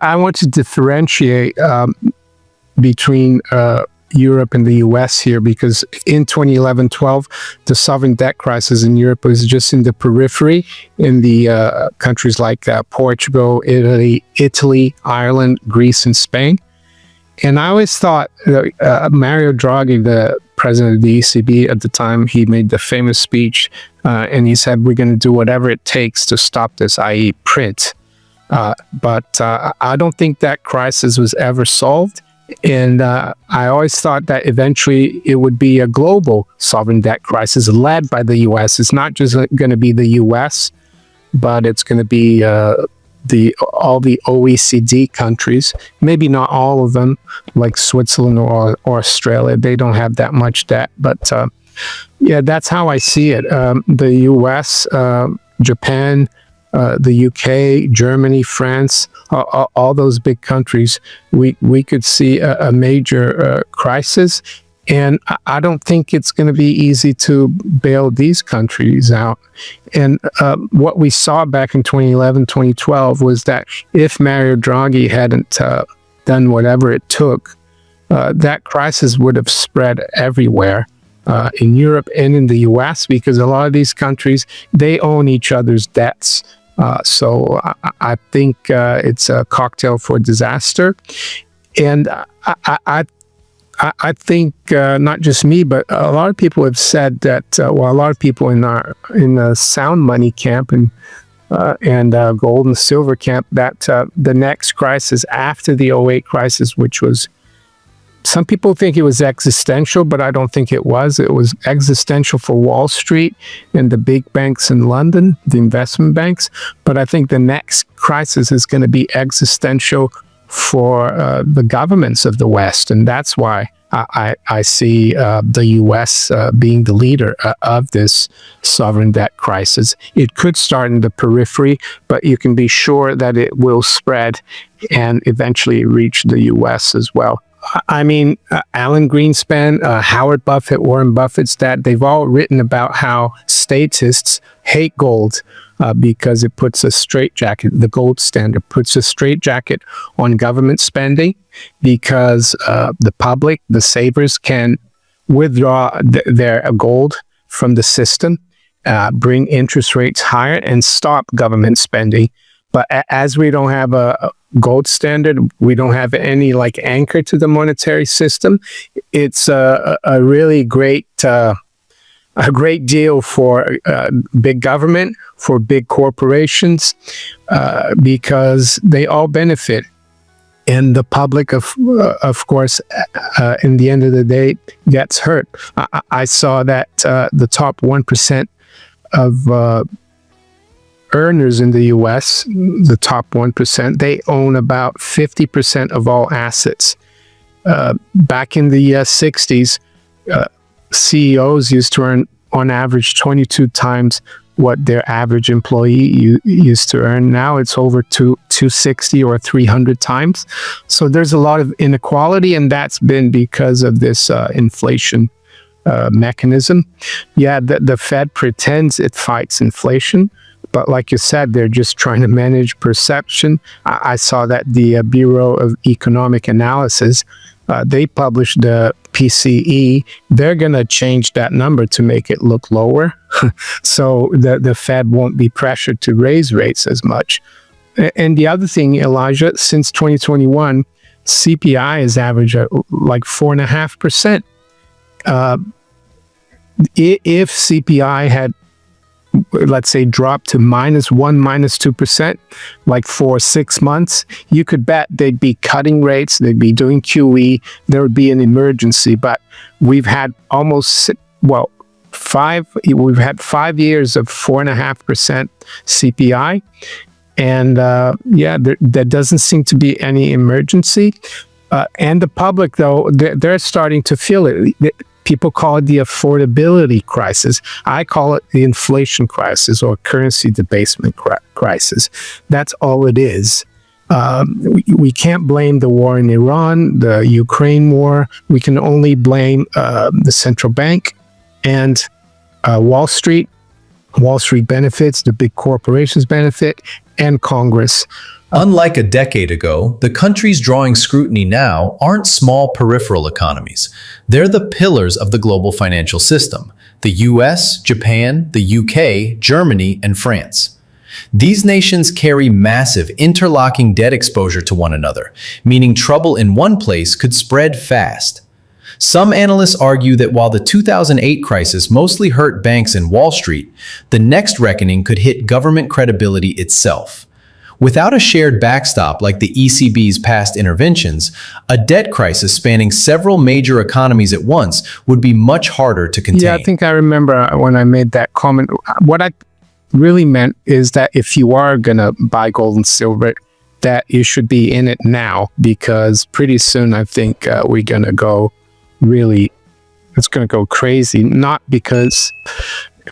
I want to differentiate between Europe and the US here, because in 2011-12, the sovereign debt crisis in Europe was just in the periphery in the countries like Portugal, Italy, Ireland, Greece, and Spain. And I always thought Mario Draghi, the president of the ECB at the time, he made the famous speech and he said, we're going to do whatever it takes to stop this, i.e. print. But I don't think that crisis was ever solved. And I always thought that eventually it would be a global sovereign debt crisis led by the U.S. It's not just going to be the U.S., but it's going to be all the OECD countries. Maybe not all of them, like Switzerland or Australia. They don't have that much debt. But yeah, that's how I see it. The U.S., Japan, the UK, Germany, France, all those big countries, we could see a major crisis. And I don't think it's going to be easy to bail these countries out. And what we saw back in 2011, 2012 was that if Mario Draghi hadn't done whatever it took, that crisis would have spread everywhere. In Europe and in the US, because a lot of these countries, they own each other's debts. So I think it's a cocktail for disaster. And I think not just me, but a lot of people have said that, a lot of people in the sound money camp and gold and silver camp, that the next crisis after the '08 crisis, which was, some people think it was existential, but I don't think it was. It was existential for Wall Street and the big banks in London, the investment banks. But I think the next crisis is going to be existential for the governments of the West. And that's why I see the U.S. being the leader of this sovereign debt crisis. It could start in the periphery, but you can be sure that it will spread and eventually reach the U.S. as well. I mean, Alan Greenspan, Howard Buffett, Warren Buffett's dad, they've all written about how statists hate gold because it puts a straitjacket, the gold standard puts a straitjacket on government spending, because the public, the savers, can withdraw their gold from the system, bring interest rates higher, and stop government spending. But as we don't have a gold standard, we don't have any anchor to the monetary system. It's a really great deal for big government, for big corporations, because they all benefit. And the public, of course, in the end of the day, gets hurt. I saw that the top 1% of earners in the U.S., the top 1%, they own about 50% of all assets. Back in the 60s, CEOs used to earn, on average, 22 times what their average employee used to earn. Now it's over 260 or 300 times. So there's a lot of inequality, and that's been because of this inflation mechanism. Yeah, the Fed pretends it fights inflation, but like you said, they're just trying to manage perception. I saw that the Bureau of Economic Analysis, they published the PCE. They're going to change that number to make it look lower. So the Fed won't be pressured to raise rates as much. And the other thing, Elijah, since 2021, CPI has averaged like 4.5%. If CPI had, let's say, dropped to -1%, -2%, like for 6 months, you could bet they'd be cutting rates, they'd be doing QE, there would be an emergency. But we've had we've had 5 years of 4.5% CPI. And there doesn't seem to be any emergency. And the public, though, they're starting to feel it. People call it the affordability crisis. I call it the inflation crisis or currency debasement crisis. That's all it is. We can't blame the war in Iran, the Ukraine war. We can only blame the central bank and Wall Street Wall Street benefits, the big corporations benefit, and Congress. Unlike a decade ago, the countries drawing scrutiny now aren't small peripheral economies. They're the pillars of the global financial system: the US, Japan, the UK, Germany, and France. These nations carry massive interlocking debt exposure to one another, meaning trouble in one place could spread fast. Some analysts argue that while the 2008 crisis mostly hurt banks and Wall Street, the next reckoning could hit government credibility itself. Without a shared backstop like the ECB's past interventions, a debt crisis spanning several major economies at once would be much harder to contain. Yeah, I think I remember when I made that comment. What I really meant is that if you are going to buy gold and silver, that you should be in it now, because pretty soon I think we're going to go it's going to go crazy. Not because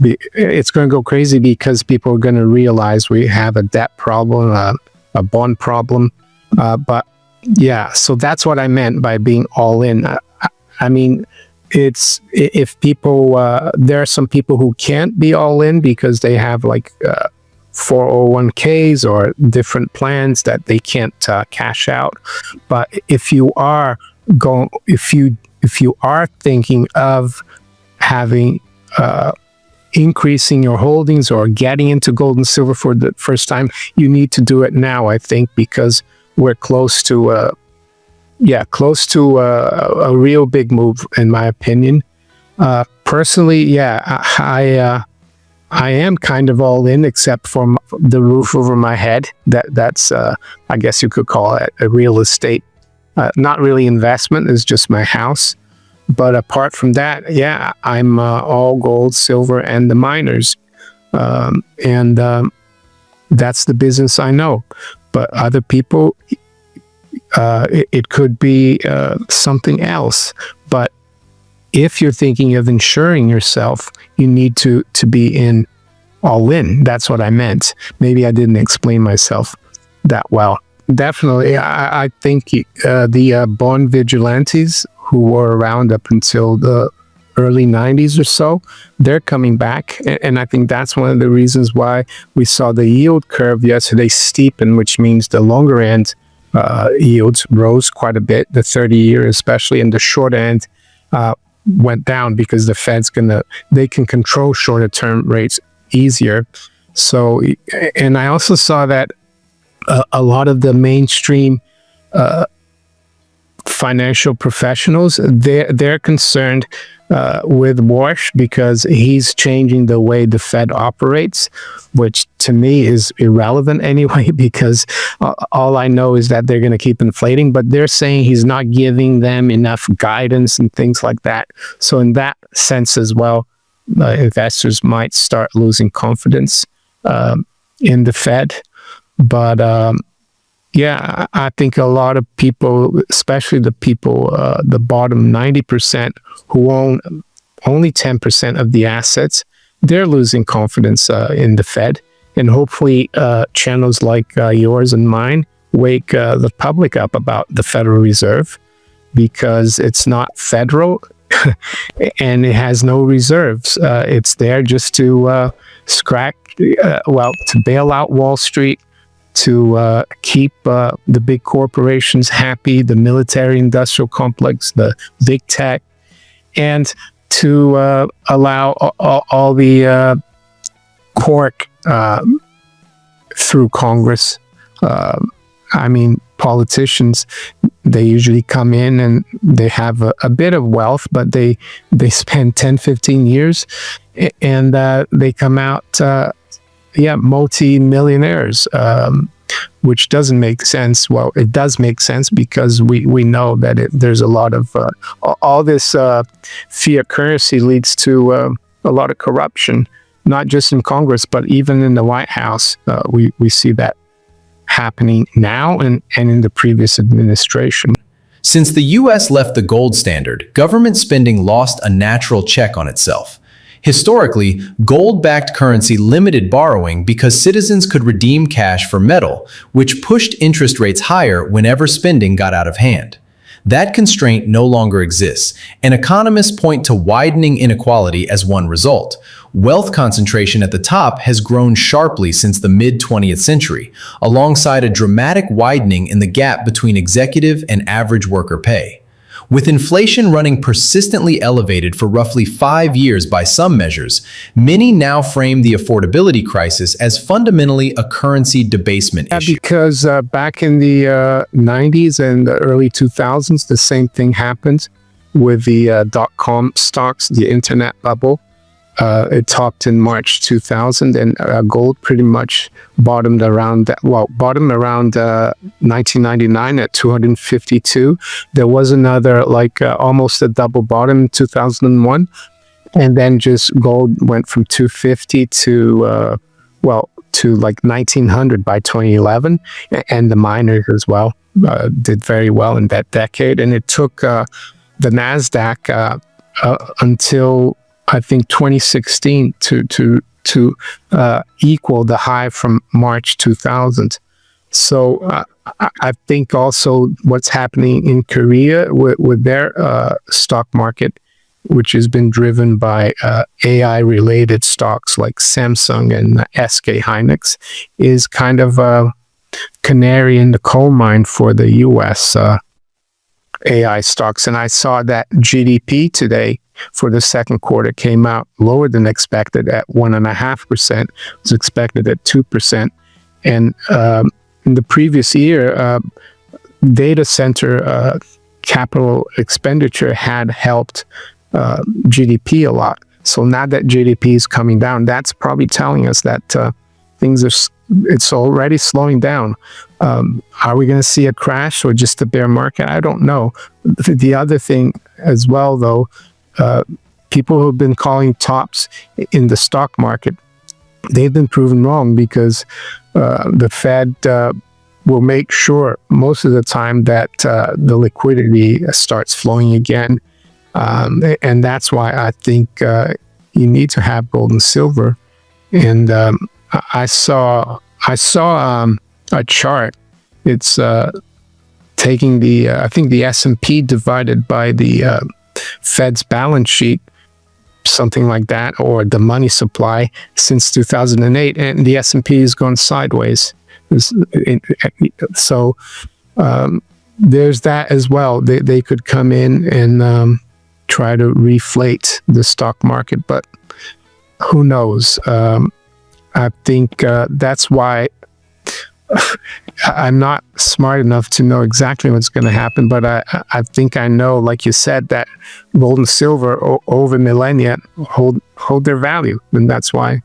it's going to go crazy because people are going to realize we have a debt problem, a bond problem. But yeah, so that's what I meant by being all in. I mean, it's if people, there are some people who can't be all in because they have like 401ks or different plans that they can't cash out. But if you are if you are thinking of having increasing your holdings or getting into gold and silver for the first time, you need to do it now, I think, because we're close to a real big move, in my opinion. Personally, yeah, I am kind of all in, except for the roof over my head. That's I guess you could call it a real estate. Not really investment, it's just my house. But apart from that, yeah, I'm all gold, silver, and the miners. And that's the business I know. But other people, it could be something else. But if you're thinking of insuring yourself, you need to be in all in. That's what I meant. Maybe I didn't explain myself that well. Definitely, I think the bond vigilantes who were around up until the early 90s or so, they're coming back. And I think that's one of the reasons why we saw the yield curve yesterday steepen, which means the longer end yields rose quite a bit, the 30-year especially, and the short end went down because the Fed's they can control shorter term rates easier. So, and I also saw that a lot of the mainstream financial professionals, they're concerned with Warsh because he's changing the way the Fed operates, which to me is irrelevant anyway, because all I know is that they're going to keep inflating, but they're saying he's not giving them enough guidance and things like that. So in that sense as well, investors might start losing confidence in the Fed. But yeah, I think a lot of people, especially the people, the bottom 90% who own only 10% of the assets, they're losing confidence in the Fed. And hopefully channels like yours and mine wake the public up about the Federal Reserve, because it's not federal and it has no reserves. It's there just to to bail out Wall Street, to keep the big corporations happy, the military-industrial complex, the big tech, and to allow all the cork through Congress. I mean, politicians, they usually come in and they have a bit of wealth, but they spend 10, 15 years and they come out multi-millionaires, which doesn't make sense. Well, it does make sense because we know that there's a lot of all this fiat currency leads to a lot of corruption, not just in Congress, but even in the White House. We see that happening now and in the previous administration. Since the US left the gold standard, government spending lost a natural check on itself. Historically, gold-backed currency limited borrowing because citizens could redeem cash for metal, which pushed interest rates higher whenever spending got out of hand. That constraint no longer exists, and economists point to widening inequality as one result. Wealth concentration at the top has grown sharply since the mid-20th century, alongside a dramatic widening in the gap between executive and average worker pay. With inflation running persistently elevated for roughly 5 years by some measures, many now frame the affordability crisis as fundamentally a currency debasement issue. Because back in the 90s and the early 2000s, the same thing happened with the dot-com stocks, the internet bubble. It topped in March 2000, and gold pretty much bottomed around 1999 at 252. There was another almost a double bottom in 2001, and then just gold went from 250 to like 1900 by 2011, and the miners as well did very well in that decade. And it took the Nasdaq until I think 2016 to equal the high from March 2000. So I think also what's happening in Korea with their stock market, which has been driven by AI-related stocks like Samsung and SK Hynix, is kind of a canary in the coal mine for the U.S. AI stocks. And I saw that GDP today for the second quarter came out lower than expected at 1.5%. It was expected at 2%. And in the previous year, data center capital expenditure had helped GDP a lot. So now that GDP is coming down, that's probably telling us that it's already slowing down. Are we going to see a crash or just a bear market? I don't know. The other thing as well, though, people who have been calling tops in the stock market, they've been proven wrong, because the Fed will make sure most of the time that the liquidity starts flowing again. And that's why I think you need to have gold and silver. And I saw a chart. It's taking I think the S&P divided by the Fed's balance sheet, something like that, or the money supply since 2008, and the S&P has gone sideways. So there's that as well. They could come in and try to reflate the stock market, but who knows? I think that's why I'm not smart enough to know exactly what's going to happen, but I think I know, like you said, that gold and silver over millennia hold their value, and that's why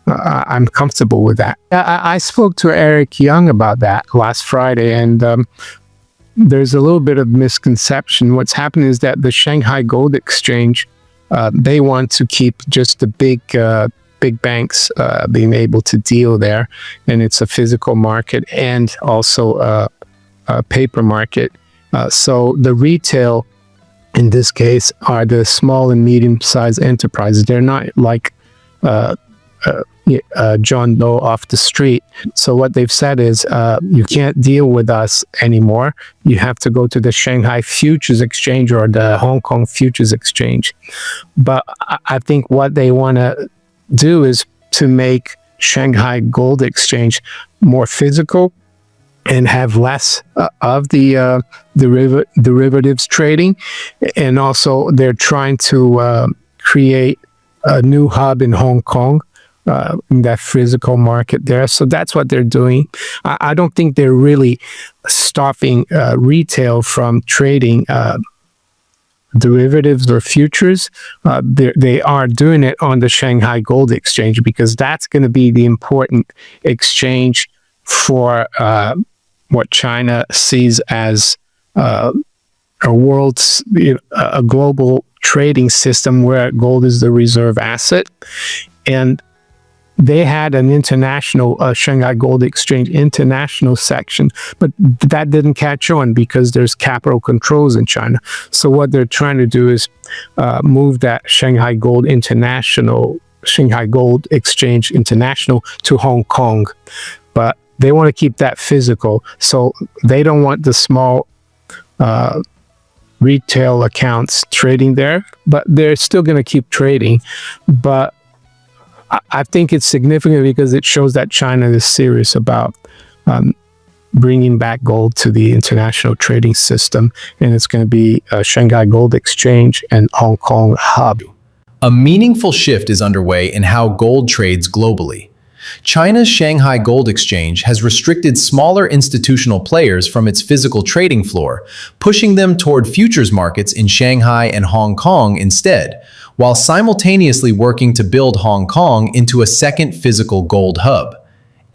I'm comfortable with that. I spoke to Eric Young about that last Friday, and there's a little bit of misconception. What's happening is that the Shanghai Gold Exchange, they want to keep just the big banks being able to deal there, and it's a physical market and also a paper market. So the retail in this case are the small and medium-sized enterprises. They're not like John Doe off the street. So what they've said is, you can't deal with us anymore. You have to go to the Shanghai Futures Exchange or the Hong Kong Futures Exchange. But I think what they want to do is to make Shanghai Gold Exchange more physical and have less of the derivatives trading. And also they're trying to create a new hub in Hong Kong, in that physical market there. So that's what they're doing. I don't think they're really stopping retail from trading derivatives or futures. They are doing it on the Shanghai Gold Exchange, because that's going to be the important exchange for what China sees as a world's, a global trading system where gold is the reserve asset. And they had an international Shanghai Gold Exchange international section, but that didn't catch on because there's capital controls in China. So what they're trying to do is move that Shanghai Gold Exchange International to Hong Kong, but they want to keep that physical. So they don't want the small retail accounts trading there, but they're still going to keep trading. But I think it's significant because it shows that China is serious about bringing back gold to the international trading system, and it's going to be Shanghai Gold Exchange and Hong Kong Hub. A meaningful shift is underway in how gold trades globally. China's Shanghai Gold Exchange has restricted smaller institutional players from its physical trading floor, pushing them toward futures markets in Shanghai and Hong Kong instead, while simultaneously working to build Hong Kong into a second physical gold hub.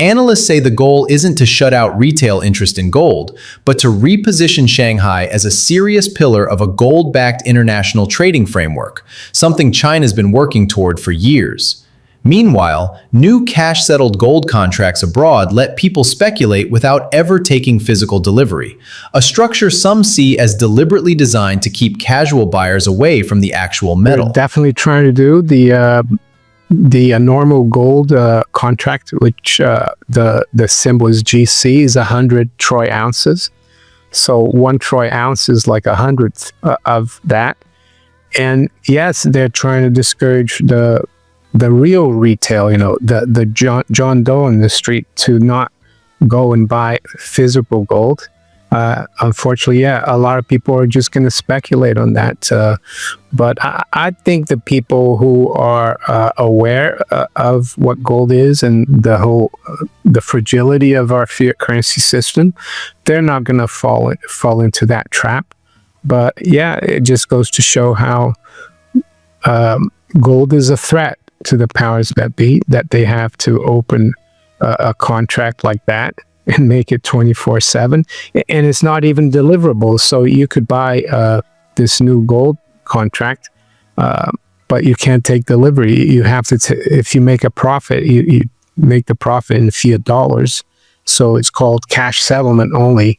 Analysts say the goal isn't to shut out retail interest in gold, but to reposition Shanghai as a serious pillar of a gold-backed international trading framework, something China's been working toward for years. Meanwhile, new cash-settled gold contracts abroad let people speculate without ever taking physical delivery, a structure some see as deliberately designed to keep casual buyers away from the actual metal. They're definitely trying to do the normal gold contract, which the symbol is GC, is 100 troy ounces. So 1 troy ounce is like 100th of that. And yes, they're trying to discourage the real retail, the John Doe in the street to not go and buy physical gold. Unfortunately, yeah, a lot of people are just going to speculate on that. But I think the people who are aware of what gold is and the fragility of our fiat currency system, they're not going to fall into that trap. But yeah, it just goes to show how gold is a threat to the powers that be, that they have to open a contract like that and make it 24/7, and it's not even deliverable. So you could buy this new gold contract, but you can't take delivery. You have to, if you make a profit, you make the profit in fiat dollars. So it's called cash settlement only.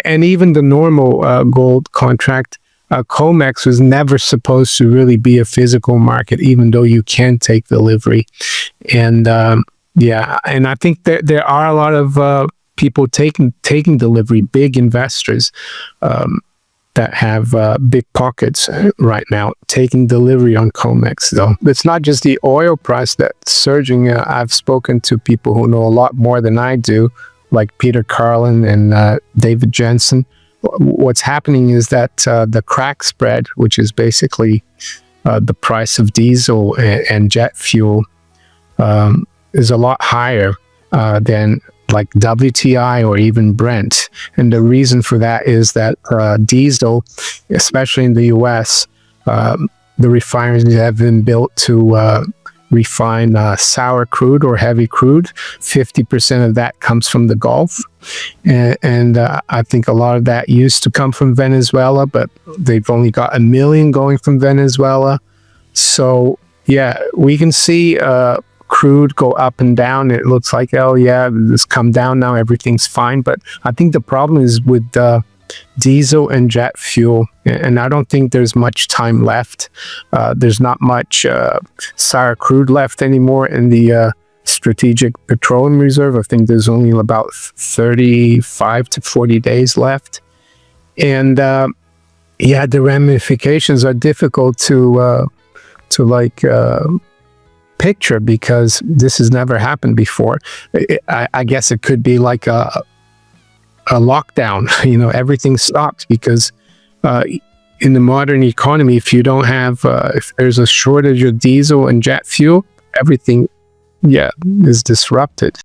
And even the normal gold contract, COMEX was never supposed to really be a physical market, even though you can take delivery. And yeah, and I think there are a lot of people taking delivery, big investors that have big pockets right now, taking delivery on COMEX. Though it's not just the oil price that's surging. I've spoken to people who know a lot more than I do, like Peter Carlin and David Jensen. What's happening is that the crack spread, which is basically the price of diesel and jet fuel, is a lot higher than like WTI or even Brent. And the reason for that is that diesel, especially in the US, the refineries have been built to refine sour crude or heavy crude. 50% of that comes from the Gulf. And I think a lot of that used to come from Venezuela, but they've only got 1 million going from Venezuela. So yeah, we can see crude go up and down. It looks like, oh yeah, it's come down now, everything's fine. But I think the problem is with diesel and jet fuel, and I don't think there's much time left. There's not much sour crude left anymore in the strategic petroleum reserve. I think there's only about 35 to 40 days left. And yeah, the ramifications are difficult to picture, because this has never happened before. I guess it could be like a lockdown. Everything stops because in the modern economy, if you don't have, if there's a shortage of diesel and jet fuel, everything, yeah, is disrupted.